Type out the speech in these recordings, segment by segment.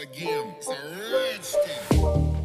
again. It's a rich thing.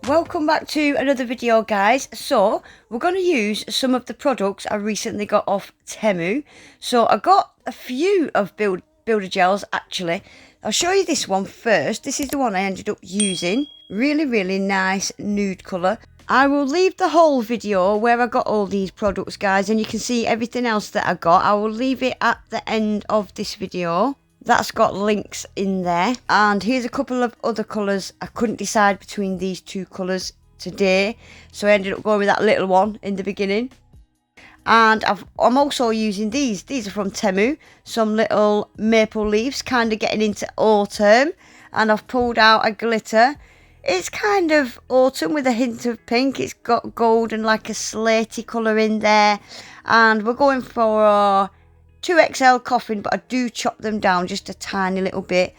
Welcome back to another video, guys. So we're going to use some of the products I recently got off Temu. So I got a few of builder gels actually. I'll show you this one first. This is the one I ended up using. Really nice nude colour. I will leave the whole video where I got all these products, guys, and you can see everything else that I got. I will leave it at the end of this video. That's got links in there. And here's a couple of other colours. I couldn't decide between these two colours today, so I ended up going with that little one in the beginning. And I'm also using these. These are from Temu. Some little maple leaves, kind of getting into autumn. And I've pulled out a glitter. It's kind of autumn with a hint of pink. It's got gold and like a slaty colour in there. And we're going for a 2XL coffin, but I do chop them down just a tiny little bit.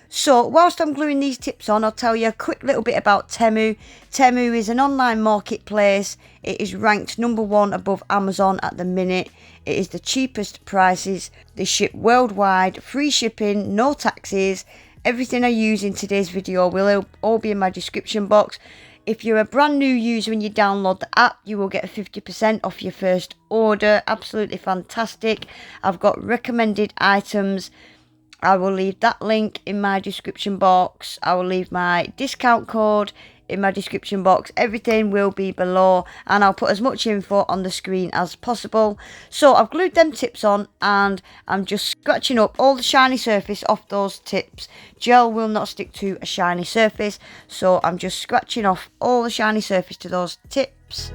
So whilst I'm gluing these tips on, I'll tell you a quick little bit about Temu. Temu is an online marketplace. It is ranked #1 above Amazon at the minute. It is the cheapest prices. They ship worldwide, free shipping, no taxes. Everything I use in today's video will all be in my description box. If you're a brand new user and you download the app, you will get 50% off your first order. Absolutely fantastic. I've got recommended items. I will leave that link in my description box. I will leave my discount code in my description box. Everything will be below, and I'll put as much info on the screen as possible. So I've glued them tips on, and I'm just scratching up all the shiny surface off those tips. Gel will not stick to a shiny surface, so I'm just scratching off all the shiny surface to those tips.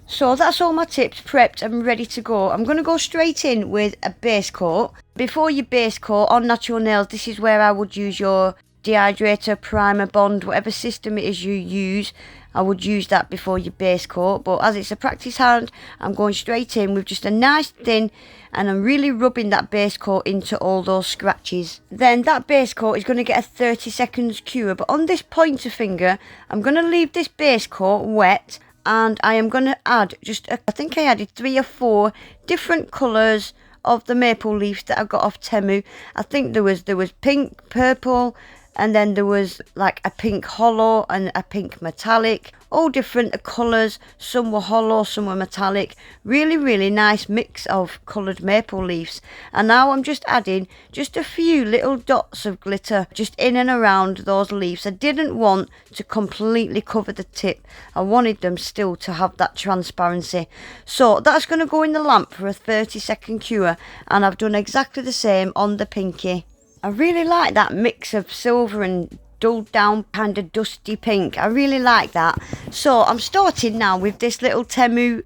So that's all my tips prepped and ready to go. I'm going to go straight in with a base coat. Before your base coat on natural nails, this is where I would use your dehydrator, primer, bond, whatever system it is you use. I would use that before your base coat, but as it's a practice hand, I'm going straight in with just a nice thin, and I'm really rubbing that base coat into all those scratches. Then that base coat is going to get a 30 seconds cure, but on this pointer finger, I'm going to leave this base coat wet. And I am going to add I think I added 3 or 4 different colours of the maple leaves that I got off Temu. I think there was pink, purple, and then there was like a pink hollow and a pink metallic. All different colours. Some were hollow, some were metallic. Really nice mix of coloured maple leaves. And now I'm just adding just a few little dots of glitter just in and around those leaves. I didn't want to completely cover the tip. I wanted them still to have that transparency. So that's going to go in the lamp for a 30-second cure. And I've done exactly the same on the pinky. I really like that mix of silver and dulled down kind of dusty pink. I really like that. So I'm starting now with this little Temu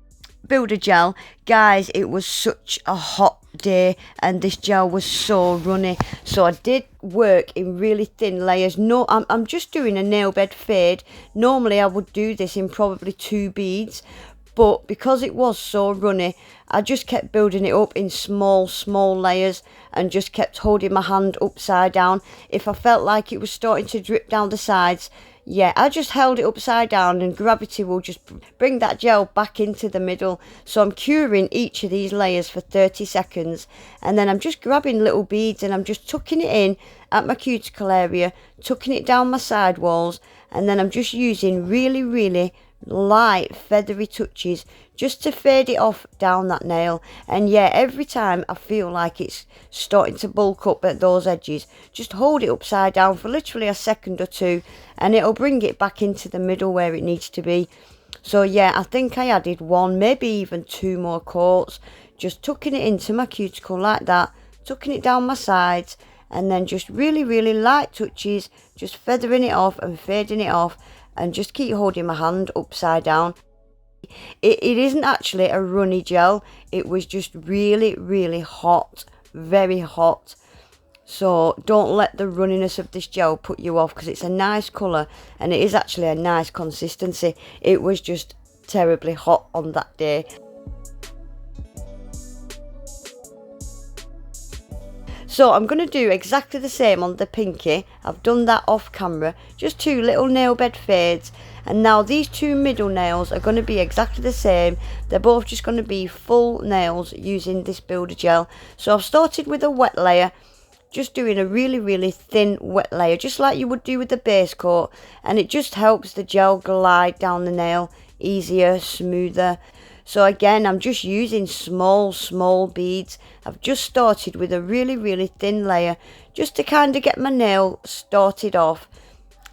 builder gel. Guys, it was such a hot day and this gel was so runny. So I did work in really thin layers. No, I'm just doing a nail bed fade. Normally I would do this in probably 2 beads. But because it was so runny, I just kept building it up in small layers and just kept holding my hand upside down. If I felt like it was starting to drip down the sides, yeah, I just held it upside down and gravity will just bring that gel back into the middle. So I'm curing each of these layers for 30 seconds. And then I'm just grabbing little beads and I'm just tucking it in at my cuticle area, tucking it down my side walls. And then I'm just using really light feathery touches just to fade it off down that nail. And yeah, every time I feel like it's starting to bulk up at those edges, just hold it upside down for literally a second or 2 and it'll bring it back into the middle where it needs to be. So yeah, I think I added 1, maybe even 2 more coats, just tucking it into my cuticle like that, tucking it down my sides, and then just really light touches, just feathering it off and fading it off. And just keep holding my hand upside down. It isn't actually a runny gel. It was just really hot. Very hot. So don't let the runniness of this gel put you off, because it's a nice colour. And it is actually a nice consistency. It was just terribly hot on that day. So I'm going to do exactly the same on the pinky. I've done that off camera, just 2 little nail bed fades, and now these 2 middle nails are going to be exactly the same. They're both just going to be full nails using this builder gel. So I've started with a wet layer, just doing a really thin wet layer, just like you would do with the base coat, and it just helps the gel glide down the nail easier, smoother. So again, I'm just using small beads. I've just started with a really thin layer, just to kind of get my nail started off.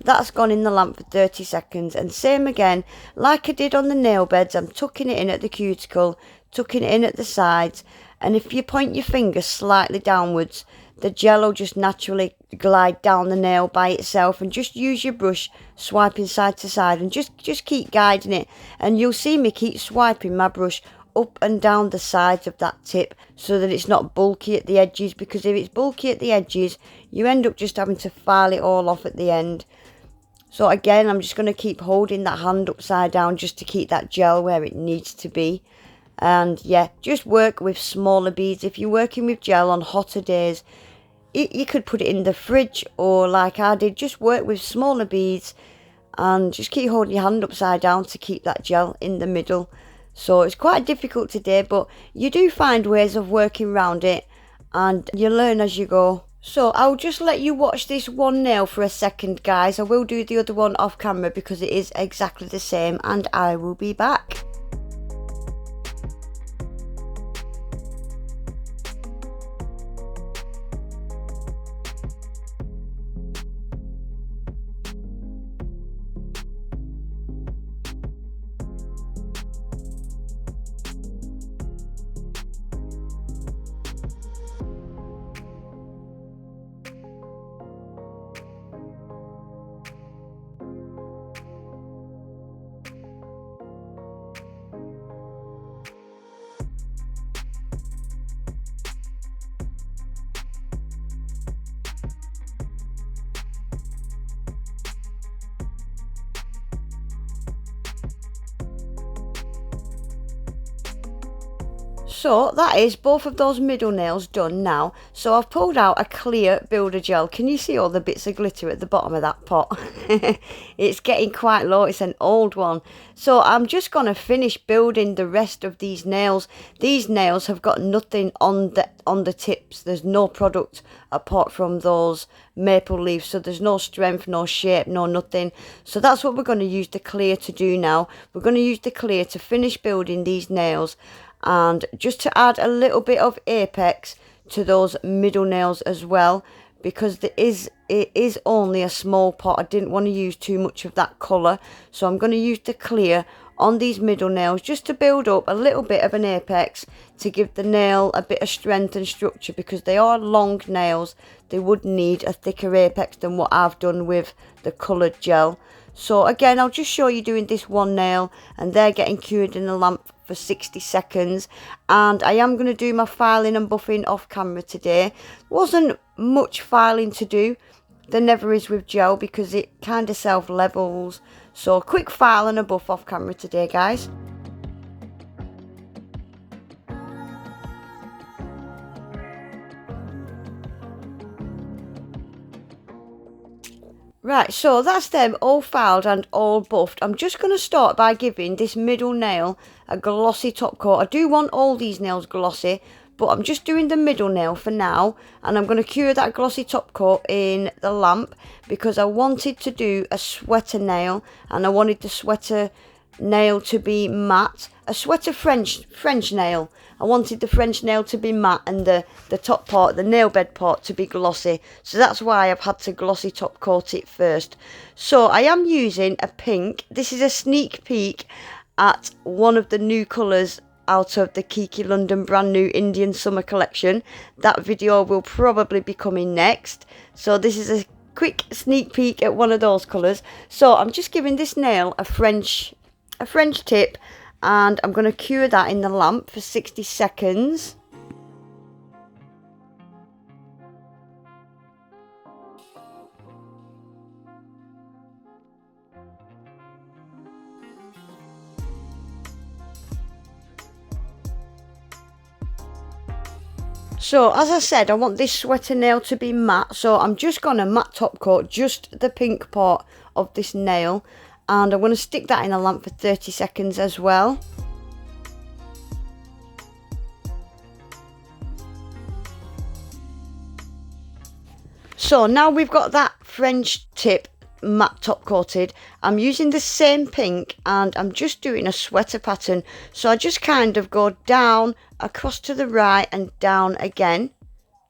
That's gone in the lamp for 30 seconds, and same again, like I did on the nail beds, I'm tucking it in at the cuticle, tucking it in at the sides, and if you point your finger slightly downwards, the gel will just naturally glide down the nail by itself. And just use your brush, swiping side to side, and just keep guiding it, and you'll see me keep swiping my brush up and down the sides of that tip so that it's not bulky at the edges, because if it's bulky at the edges, you end up just having to file it all off at the end. So again, I'm just going to keep holding that hand upside down just to keep that gel where it needs to be. And yeah, just work with smaller beads. If you're working with gel on hotter days, you could put it in the fridge, or like I did, just work with smaller beads and just keep holding your hand upside down to keep that gel in the middle. So it's quite difficult today, but you do find ways of working around it, and you learn as you go. So I'll just let you watch this one nail for a second, guys. I will do the other one off camera because it is exactly the same, and I will be back. So that is both of those middle nails done now. So I've pulled out a clear builder gel. Can you see all the bits of glitter at the bottom of that pot? It's getting quite low, it's an old one. So I'm just going to finish building the rest of these nails. These nails have got nothing on the tips. There's no product apart from those maple leaves. So there's no strength, no shape, no nothing. So that's what we're going to use the clear to do now. We're going to use the clear to finish building these nails, and just to add a little bit of apex to those middle nails as well, because it is only a small pot. I didn't want to use too much of that colour, so I'm going to use the clear on these middle nails just to build up a little bit of an apex to give the nail a bit of strength and structure, because they are long nails. They would need a thicker apex than what I've done with the coloured gel. So again, I'll just show you doing this one nail, and they're getting cured in the lamp for 60 seconds. And I am going to do my filing and buffing off camera today. Wasn't much filing to do. There never is with gel because it kind of self levels. So quick file and a buff off camera today, guys. Right, so that's them all filed and all buffed. I'm just going to start by giving this middle nail a glossy top coat. I do want all these nails glossy, but I'm just doing the middle nail for now, and I'm going to cure that glossy top coat in the lamp because I wanted to do a sweater nail, and I wanted the sweater nail to be matte. A sweater French nail. I wanted the French nail to be matte and the top part, the nail bed part, to be glossy. So that's why I've had to glossy top coat it first. So I am using a pink. This is a sneak peek at one of the new colours out of the Kiki London brand new Indian summer collection. That video will probably be coming next. So this is a quick sneak peek at one of those colours. So I'm just giving this nail a French tip, and I'm going to cure that in the lamp for 60 seconds. So as I said, I want this sweater nail to be matte, so I'm just going to matte top coat just the pink part of this nail, and I'm going to stick that in a lamp for 30 seconds as well. So now we've got that French tip matte top coated, I'm using the same pink and I'm just doing a sweater pattern. So I just kind of go down, across to the right and down again,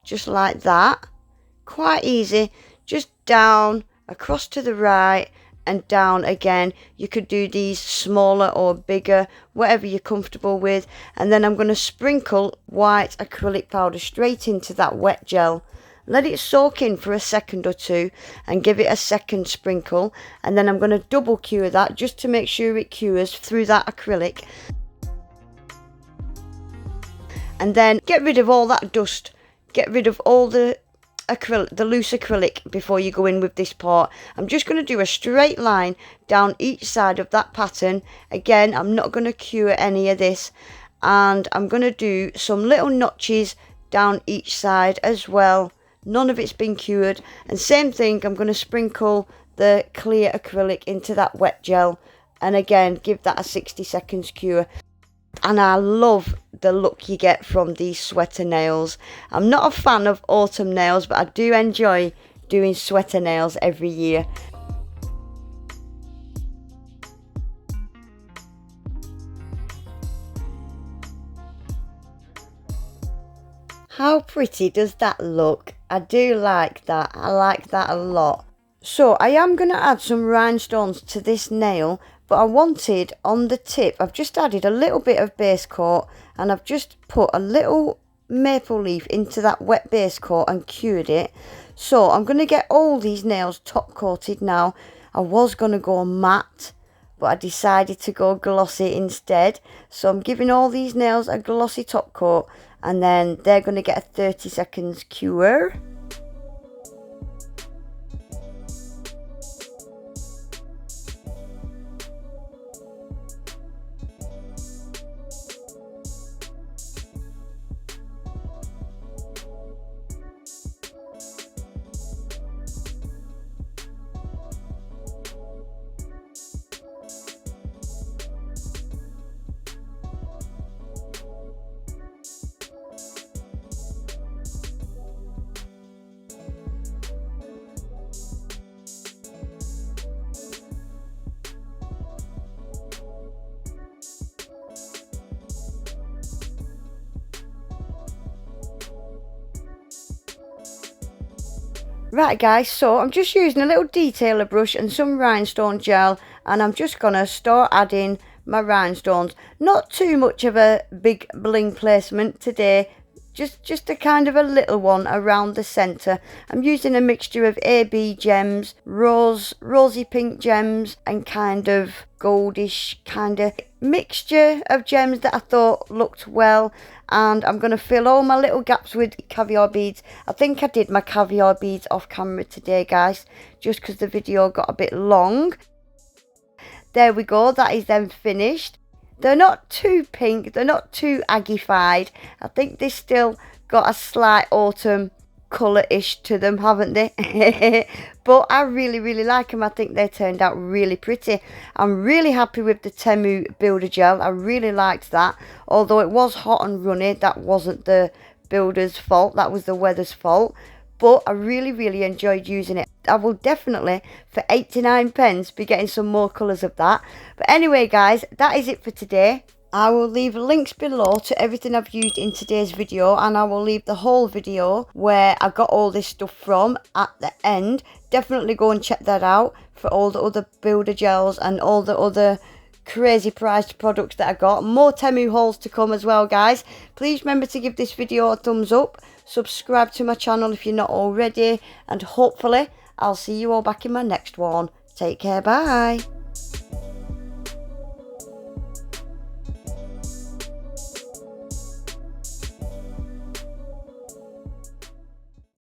just like that. Quite easy, just down, across to the right and down again. You could do these smaller or bigger, whatever you're comfortable with. And then I'm going to sprinkle white acrylic powder straight into that wet gel. Let it soak in for a second or two and give it a second sprinkle, and then I'm going to double cure that just to make sure it cures through that acrylic. And then get rid of all that dust, get rid of all the acrylic, the loose acrylic, before you go in with this part. I'm just going to do a straight line down each side of that pattern. Again, I'm not going to cure any of this, and I'm going to do some little notches down each side as well. None of it's been cured. And same thing, I'm going to sprinkle the clear acrylic into that wet gel, and again give that a 60 seconds cure. And I love the look you get from these sweater nails. I'm not a fan of autumn nails, but I do enjoy doing sweater nails every year. How pretty does that look? I do like that. I like that a lot. So I am going to add some rhinestones to this nail, but I wanted on the tip, I've just added a little bit of base coat and I've just put a little maple leaf into that wet base coat and cured it. So I'm going to get all these nails top coated now. I was going to go matte, but I decided to go glossy instead. So I'm giving all these nails a glossy top coat, and then they're going to get a 30 seconds cure. Right guys, so I'm just using a little detailer brush and some rhinestone gel, and I'm just going to start adding my rhinestones. Not too much of a big bling placement today, just a kind of a little one around the centre. I'm using a mixture of AB gems, rosy pink gems and kind of goldish kind of mixture of gems that I thought looked well. And I'm going to fill all my little gaps with caviar beads. I think I did my caviar beads off camera today guys, just because the video got a bit long. There we go, that is then finished. They're not too pink, they're not too aggified. I think they still got a slight autumn colour-ish to them, haven't they? But I really like them. I think they turned out really pretty. I'm really happy with the Temu builder gel. I really liked that. Although it was hot and runny, that wasn't the builder's fault, that was the weather's fault. But I really enjoyed using it. I will definitely, for 89 pence, be getting some more colours of that. But anyway guys, that is it for today. I will leave links below to everything I've used in today's video, and I will leave the whole video where I got all this stuff from at the end. Definitely go and check that out for all the other builder gels and all the other crazy priced products that I got. More Temu hauls to come as well guys. Please remember to give this video a thumbs up, subscribe to my channel if you're not already, and hopefully I'll see you all back in my next one. Take care, bye.